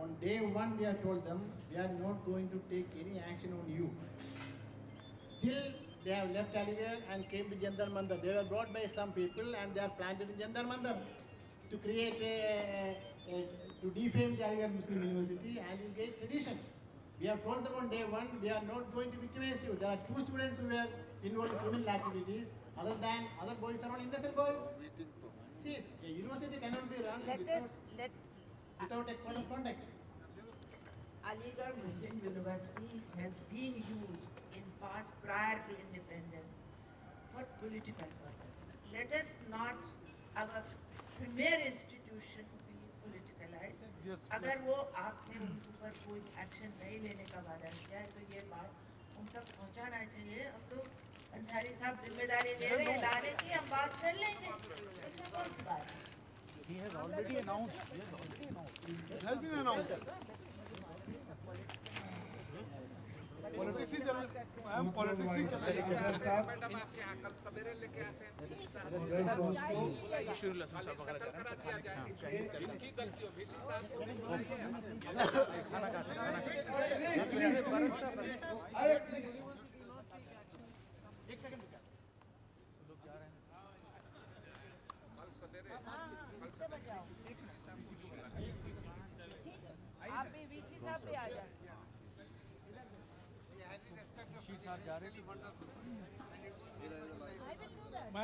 on day one we have told them we are not going to take any action on you. Still they have left Aligarh and came to Jantar Mandar. They were brought by some people and they are planted in Jantar Mandar to create to defame the Aligarh Muslim University and engage tradition. We have told them on day one, we are not going to victimize you. There are 2 students who were involved in criminal activities. Other boys are all innocent boys. See, a university cannot be run without a code of conduct. Aligarh Muslim University has been used in past prior to independence for political purposes. Let us not our premier institution be politicalized. अगर वो आपने उनके ऊपर कोई action नहीं लेने का वादा किया है तो ये बात उन तक पहुंचाना चाहिए। अब तो अंसारी साहब जिम्मेदारी ले रहे हैं लाने की, हम बात कर लेंगे, इसमें कौन सी बात है? He has already announced. It has been announced. Politics ही चल रही है। मैडम आपके यहाँ कल सवेरे लेके आते हैं इनकी गलती हो VC साहब एक सेकंड लोग जा रहे हैं कल सवेरे आप भी VC साहब भी आ जाए।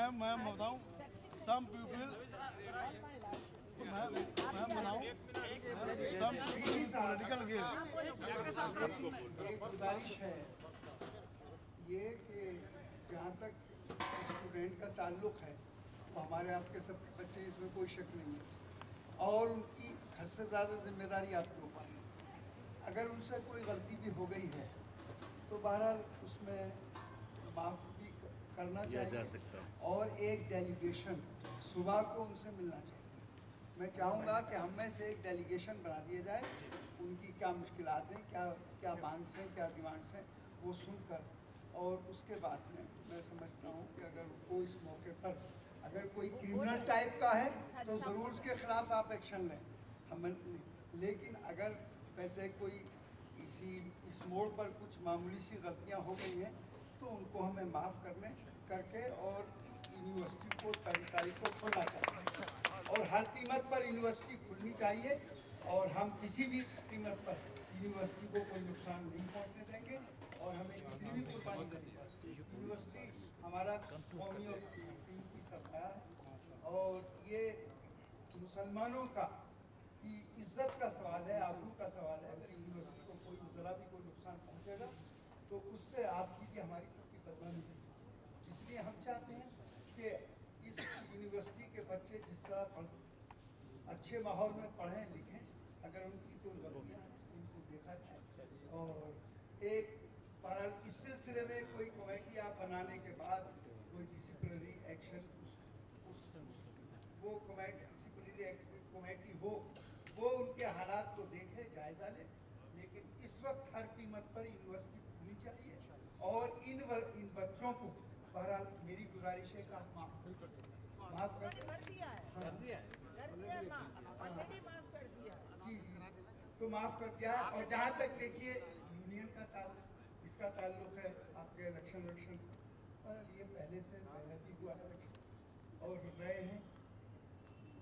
मैं बताऊं some people मैं बताऊं some political game एक गुजारिश है ये कि जहाँ तक स्टूडेंट का ताल्लुक है तो हमारे आपके सब बच्चे इसमें कोई शक नहीं है और उनकी हद से ज़्यादा जिम्मेदारी आपके ऊपर है। अगर उनसे कोई गलती भी हो गई है तो बहरहाल उसमें माफ़ भी करना चाहिए और एक डेलीगेशन सुबह को उनसे मिलना चाहिए। मैं चाहूँगा कि हम में से एक डेलीगेशन बना दिया जाए, उनकी क्या मुश्किलात हैं, क्या मांग्स हैं, क्या डिमांड्स हैं, वो सुनकर और उसके बाद में मैं समझता हूँ कि अगर उनको इस मौके पर अगर कोई क्रिमिनल टाइप का है तो ज़रूर उसके ख़िलाफ़ आप एक्शन लें हम, लेकिन अगर वैसे कोई इस मोड़ पर कुछ मामूली सी गलतियां हो गई हैं तो उनको हमें माफ़ करके और यूनिवर्सिटी को 3 तारीख को खोलना चाहिए और हर कीमत पर यूनिवर्सिटी खुलनी चाहिए और हम किसी भी कीमत पर यूनिवर्सिटी को कोई नुकसान नहीं पहुंचने देंगे और हमें कितनी भी कुर्बानी करनी पड़े। यूनिवर्सिटी हमारा कौमी और की सरकार है और ये मुसलमानों का की इज्जत का सवाल है, आबरू का सवाल है। अगर यूनिवर्सिटी को कोई ज़रा भी कोई नुकसान पहुंचेगा तो उससे आपकी भी हमारी सबकी बदनामी होगी। इसलिए हम चाहते हैं कि इस यूनिवर्सिटी के बच्चे जिस तरह अच्छे माहौल में पढ़ें लिखें, अगर उनकी कोई गलतियाँ उनको देखा जाए और एक बहरहाल इस सिलसिले में कोई कमेटी आप बनाने के बाद कोई डिसिप्लिनरी एक्शन वो डिसिप्लिनरी कमेटी हो वो उनके हालात को देखे, जायजा ले, लेकिन इस वक्त हर कीमत पर यूनिवर्सिटी खुलनी चाहिए और इन बच्चों को बहरहाल मेरी गुजारिश है कि आप माफ कर दिया तो माफ़ कर दिया। और जहाँ तक देखिए यूनियन का इसका ताल्लुक है आपके इलेक्शन पर, ये पहले से ही हुआ और रहे हैं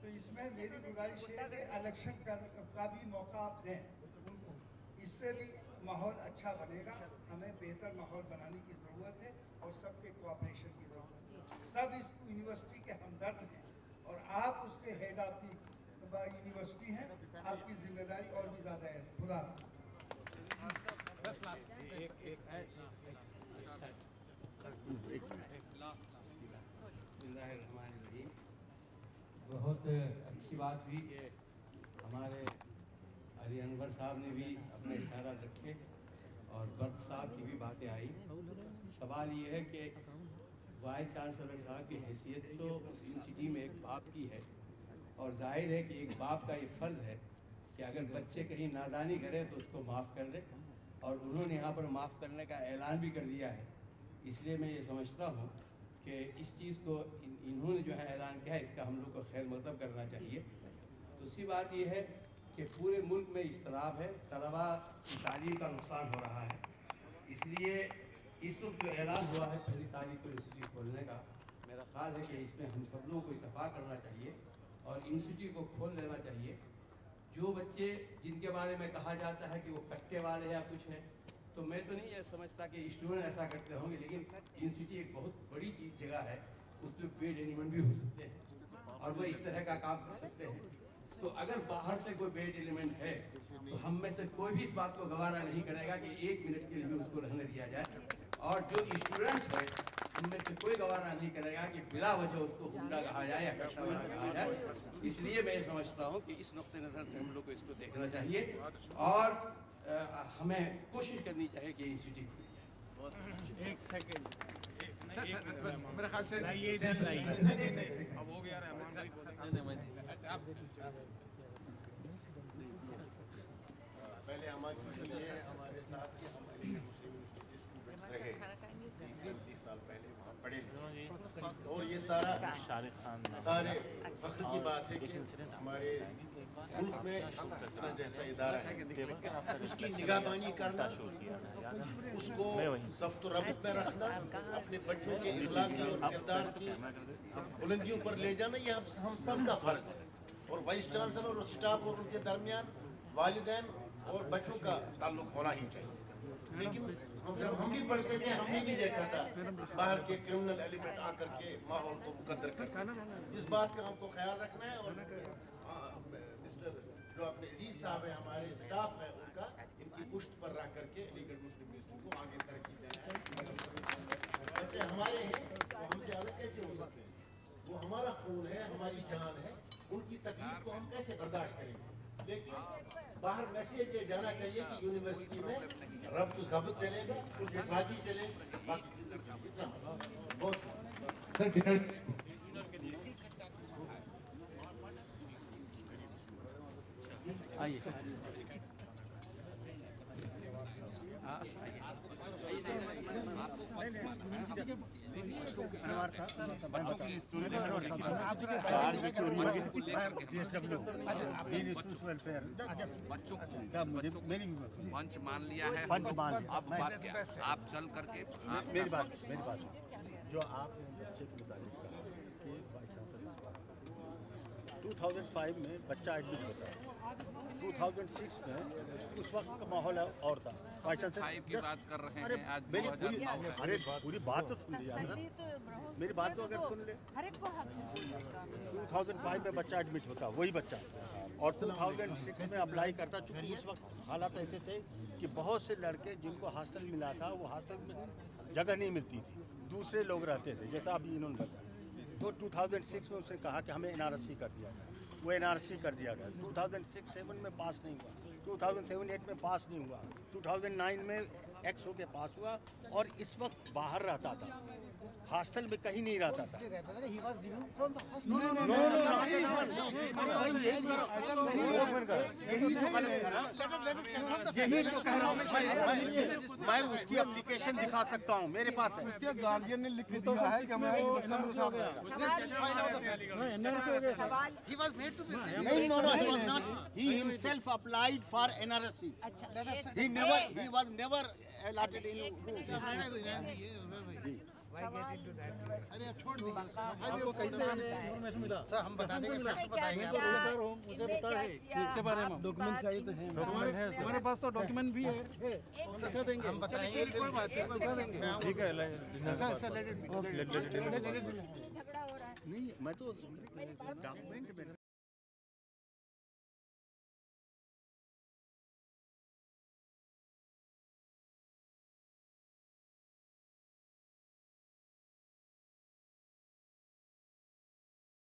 तो इसमें मेरी गुजारिश है कि इलेक्शन का भी मौका आप दें उनको, इससे भी माहौल अच्छा बनेगा। हमें बेहतर माहौल बनाने की ज़रूरत है और सबके कोऑपरेशन की ज़रूरत है। सब इस यूनिवर्सिटी के हमदर्द हैं और आप उसके हेड ऑफ द यूनिवर्सिटी हैं, आपकी जिम्मेदारी और भी ज़्यादा है। खुदा बहुत अच्छी बात हुई कि हमारे अली अनवर साहब ने भी अपने इशारा रखे और बर्क साहब की भी बातें आई। सवाल ये है कि वाइस चांसलर साहब की हैसियत तो उस यूनिवर्सिटी में एक बाप की है और जाहिर है कि एक बाप का ये फ़र्ज़ है कि अगर बच्चे कहीं नादानी करें तो उसको माफ़ कर दे और उन्होंने यहाँ पर माफ़ करने का ऐलान भी कर दिया है। इसलिए मैं ये समझता हूँ कि इस चीज़ को इन्होंने जो है ऐलान किया है इसका हम लोग को खैर मकदम करना चाहिए। दूसरी बात ये है कि पूरे मुल्क में इस्तराब है, तलबा की तालीम का नुकसान हो रहा है। इसलिए इस वक्त जो ऐलान हुआ है पहली तारीख को इंस्टीट्यूट खोलने का, मेरा ख्याल है कि इसमें हम सब लोगों को इत्तेफाक करना चाहिए और इंस्टीट्यूट को खोल लेना चाहिए। जो बच्चे जिनके बारे में कहा जाता है कि वो कट्टे वाले या कुछ है, तो मैं तो नहीं समझता कि स्टूडेंट ऐसा करते होंगे, लेकिन इंस्टीट्यूट एक बहुत बड़ी चीज़ जगह है, उसमें पेड एलिमेंट भी हो सकते हैं और वो इस तरह का काम कर सकते हैं। तो अगर बाहर से कोई पेड एलिमेंट है तो हम में से कोई भी इस बात को गवारा नहीं करेगा कि 1 मिनट के लिए भी उसको रहने दिया जाए, और जो स्टूडेंट्स हैं उनमें से कोई गवारा नहीं करेगा कि बिला वजह उसको हुंडा कहा जाए या कट्टा वाला कहा जाए। इसलिए मैं समझता हूँ कि इस नुक्ते नज़र से हम लोग को इसको देखना चाहिए और हमें कोशिश करनी चाहिए कि इंस्टीट्यूट खुल जाए। एक सेकंड सर बस मेरे ख्याल से लाइए इधर लाइए। अब हो गया रहमान भाई पहले हमारी खुशी ये है हमारे साथ कि हम मुस्लिम स्टूडेंट्स रहे 30-35 साल पहले वहाँ पढ़े लिखे, और ये सारे फख्र की बात है कि हमारे मुल्क में इतना जैसा इदारा है उसकी निगाहबानी करना, उसको ज़ब्त रब्त में रखना, अपने बच्चों के इखलाकी और किरदार की बुलंदियों पर ले जाना, ये हम सब का फ़र्ज़ है। और वाइस चांसलर और स्टाफ और उनके दरमियान वालिदैन और बच्चों का ताल्लुक होना ही चाहिए। लेकिन जब हम भी पढ़ते थे हमने भी देखा था बाहर के क्रिमिनल एलिमेंट आकर के माहौल को मुकद्दर करना। इस बात का हमको ख्याल रखना है। और मिस्टर जो अपने अजीज साहब हैं, हमारे स्टाफ है, उनका इनकी पुश्त पर रख करके अलीगढ़ मुस्लिम यूनिवर्सिटी को आगे तरक्की देना है। बच्चे हमारे हैं तो हमसे अलग कैसे हो सकते हैं? वो हमारा खून है, हमारी जान है, उनकी तकलीफ को हम कैसे बर्दाश्त करेंगे? लेकिन बाहर मैसेज ये जाना चाहिए कि यूनिवर्सिटी में रब्त ज़ब्त चलेगा, कुछ इखलाकी चलेगा, बाकी इतना बहुत मंच मान लिया है, अब बात क्या? आप चल करके मेरी बात जो आपने बच्चे की मुताबिक कहा कि वाइस चांसलर 2005 में बच्चा एडमिट होता है, 2006 में उस वक्त का माहौल और था। वाइस चांसलर की बात कर रहे हैं आज अरे पूरी बात तो सुन लिया ना, मेरी बात तो अगर सुन ले। 2005 में बच्चा एडमिट होता, वही बच्चा, और 2006 में अप्लाई करता, चूँकि उस वक्त हालात ऐसे थे कि बहुत से लड़के जिनको हॉस्टल मिला था वो हॉस्टल में जगह नहीं मिलती थी, दूसरे लोग रहते थे, जैसा अभी इन्होंने बताया। तो 2006 में उसने कहा कि हमें NRC कर दिया गया, वो NRC कर दिया गया। 2006-7 में पास नहीं हुआ, 2007-8 में पास नहीं हुआ, 2009 में एक्स हो के पास हुआ, और इस वक्त बाहर रहता था, हॉस्टल में कहीं नहीं रहता था। यही तो गलत है ना, यही तो कह रहा हूँ मैं उसकी एप्लीकेशन दिखा सकता हूँ, मेरे पास है। उसके गार्जियन ने लिख दिया है कि हमें He was made to be. No, he was not. He himself applied for NRC. He was never allotted any room. अरे अब छोड़ दीजिए। आपको कैसे इन्फॉर्मेशन मिला? सर हम बता देंगे, फैक्ट्स बताएंगे आपको। मुझे बताइए इसके बारे में। डॉक्यूमेंट चाहिए तो हैं, डॉक्यूमेंट है हमारे पास, तो डॉक्यूमेंट भी है, दिखा देंगे। हम बताएंगे, कोई बात नहीं, बता देंगे। ठीक है सर लेट इट बी। नहीं, मैं तो डॉक्यूमेंट